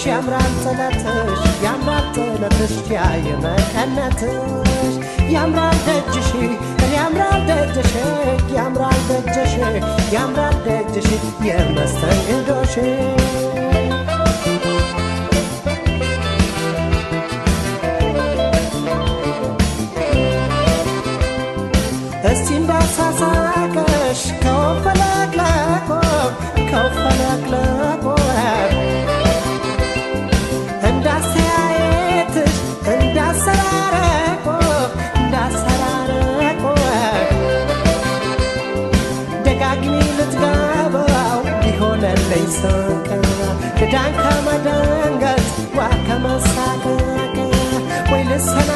ያምራል ጥለትሽ ያምራል ጥለትሽ ያየመቀነትሽ ያምራል ደጅሽ ያምራል ደጅሽ ያምራል ደጅሽ ያምራል ደጅሽ የመስተንግዶሽ እስቲ እንዳሳሳቀሽ ከወፈለቅለቆ ከወፈለቅለቆ እንዳስተያየትሽ እንዳሰራረቆ እንዳሰራረቆ ደጋግሚ ልትገባው ቢሆነልኝ ስንቅ ክዳን ከመደንገጥ ዋ ከመሳቀቅ ወይ ልሰና